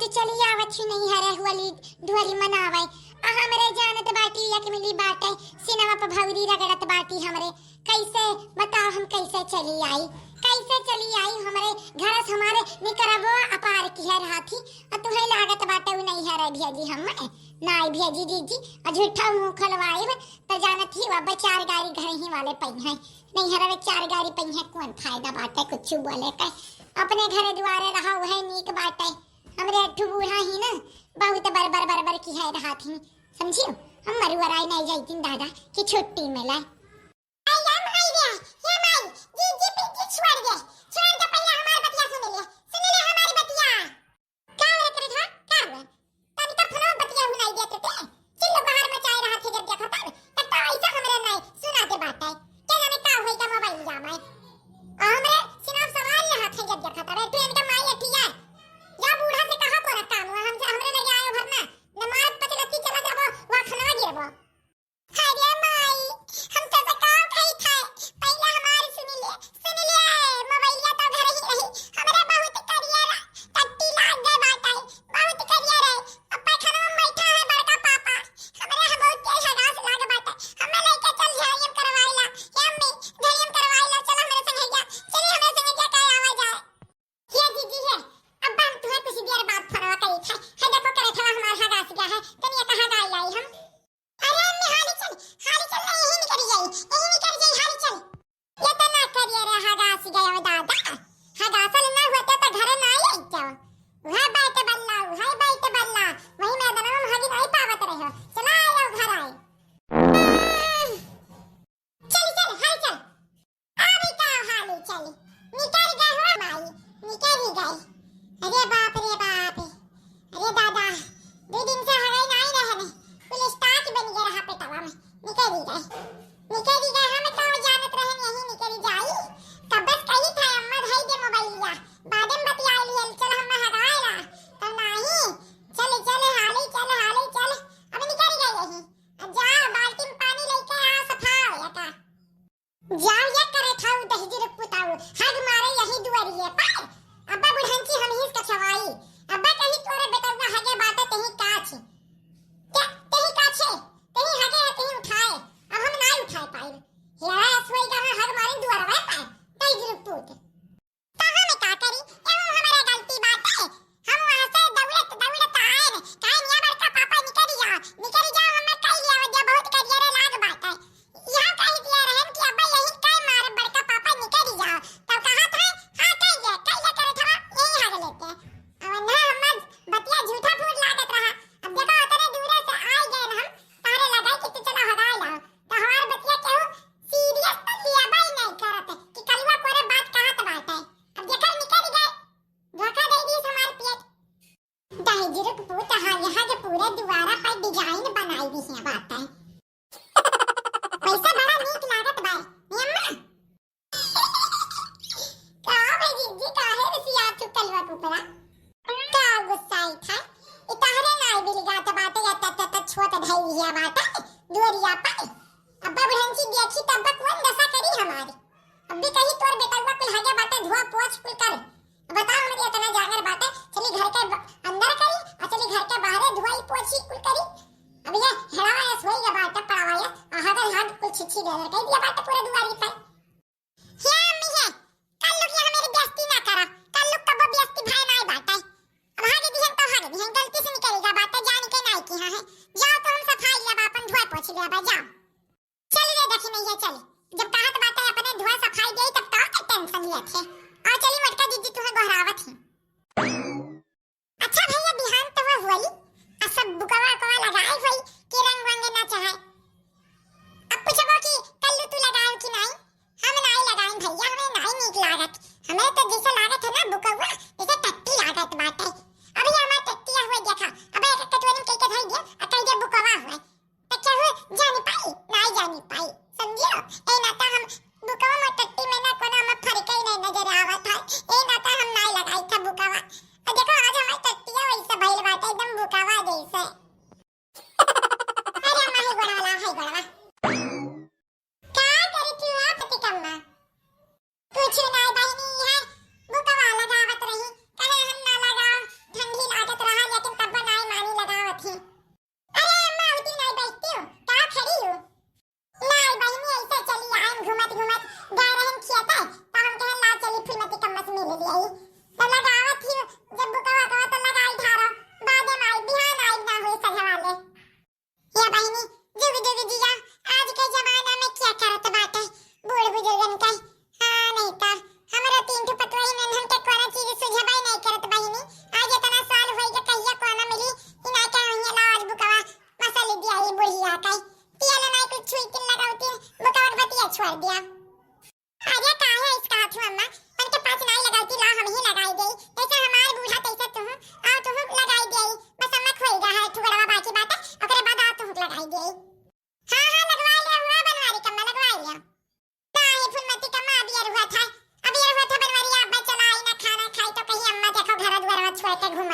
तो चली आवत ही नहीं हरे हुली धुली मनावे आ हमरे जानत बाटी या के मिली बाटे सिनेमा पर भौरी रगड़त बाटी हमरे कैसे बताओ हम कैसे चली आई हमरे घर से हमारे निकरबो अपार की है हाथी और तुम्हें लागत बाटे उ नहीं हरे भेजी हम नाई भेजी दीदी और झूठा मुंह खलवाए तो जानत ही वा चार गाड़ी घर ही वाले पई है नहीं हरे चार गाड़ी पई है कौन फायदा बाटे कुछ बोले के अपने घर द्वारे रहा है नीक बाटे हमरे अठू बूढ़ा ही ना बहुत बरबर की है रहा थी समझियो हम मरुवराई नहीं जाती दादा की छुट्टी मिला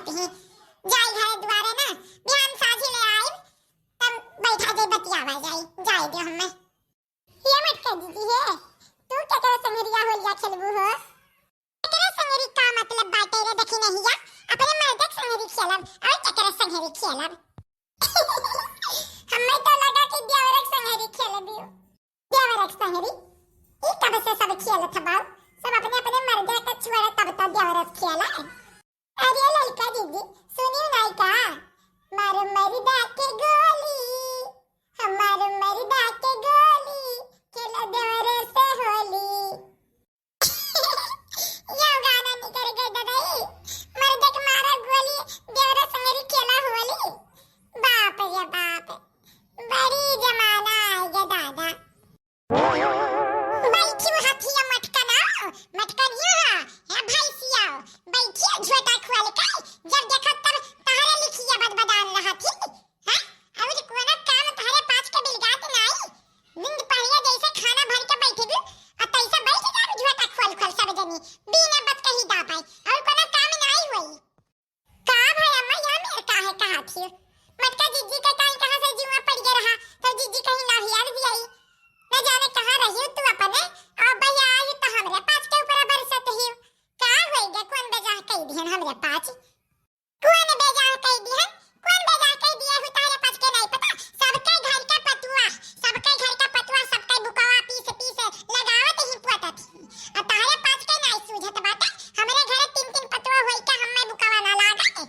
कहते हैं जाई घरे दुआरे ना बिहान साझी ले आई तब बैठा जे बतियावा जाई दे हमें ये मत कह दीजिए है तू क्या करे संगरिया होलिया खेलबू हो करे संगरी का मतलब बाटे रे देखी नहीं या अपने मर्द संगरी खेलब और क्या करे संगरी खेलब हमें तो लगा कि देवरक संगरी खेलबियो देवरक संगरी ई कब से सब खेलत बाऊ सब अपने अपने मर्द का छुआ तब तो देवरक खेला अरे ललका दीदी सुनियो नहीं का मारो मर्दा के गोली हमारो मर्दा के गोली खेला देवरे से होली ये गाना निकल गए दादाई मर्द के मारा गोली देवरे संगरी खेला होली बाप रे बाप बड़ी जमाना आएगा दादा बैठियो हाथिया मटका ना मटका नियो है भैंसिया बैठिए झोटा खुआल के जब देखा तब तहरे लिखिया बदबदान रहा थी हां और कोना काम तहरे पाँच के बिलगात नहीं नींद पड़िया जैसे खाना भर के बैठे भी और तैसे बैठ जा झोटा खोल खोल सब जनी बिना बात कही दा पाई और कोना काम नहीं होई का भाई अम्मा या मेरे का है कहा थी मटका जिज्जी का कहीं कहां से जुआ पड़ गया रहा तो जिज्जी कहीं ना हियार दी आई न जाने कहां रही तू अपने और भैया आई तो हमरे पाँच के ऊपर बरसत ही का होएगा कौन बेजा कह दिहन हमरे पाँच कौन बेजा कह दिहन कौन बेजा कह दिया हु तारे पाँच के नहीं पता सबके घर का पतुआ सबके बुकावा पीस लगावत ही पुआता थी और तारे पाँच के नहीं सूझत बाटे हमरे घर तीन तीन पतुआ होई के हम्मे बुकावा ना लागे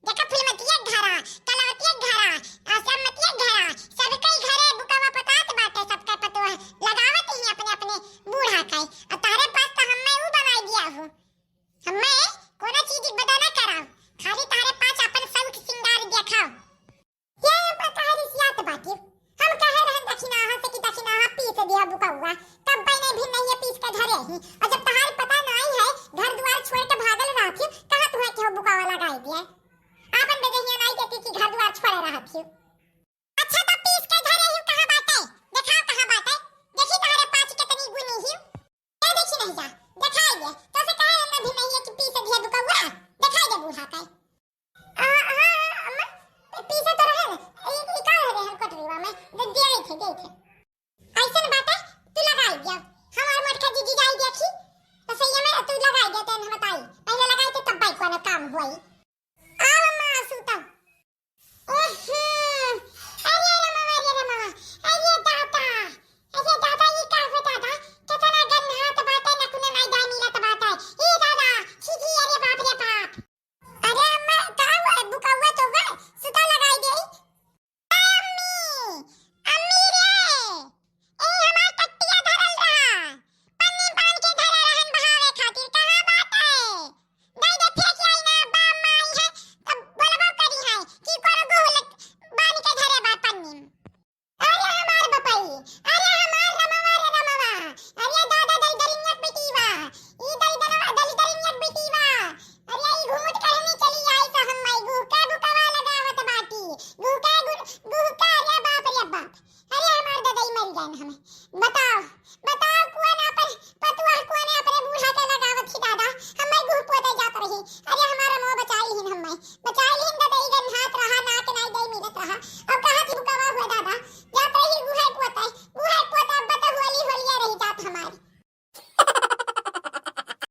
देखा फुलमतिया घरा कलावतिया घरा आसमतिया घरा सबके घरे बुकावा पतात बाटे सबके पतुआ लगावत ही अपने अपने बूढ़ा का और तारे पास तो हम्मे ऊ बनाई दिया हूं हम्मे कोना चीज बदा ना कराओ खाली तारे पास अपन सौख सिंगार देखाओ ये पतारी सियात बाकी हम कहे रहन दक्षिणा से कि दक्षिणा पीस दिया बुकावा तब बने भी नहीं है पीस के धरे ही और जब तहार पता नहीं है घर द्वार छोड़ के भागल रहती कहां तुहे के बुकावा लगाई दिया आपन बेजहिया नहीं देती कि घर द्वार छोड़े रहती अच्छा तो पीस के धरे ही कहां बाटे दिखाओ कहां बाटे देखी तारे पाँच कितनी गुनी ही ये देखी नहीं जा दिखाइए तो से कहे रहन भी नहीं है कि पीस दिया बुकावा दिखाई दे बूढ़ा का हां अम्मा पीछे तो रहे ना ये का रहे हम कटरीवा में दे दिए थे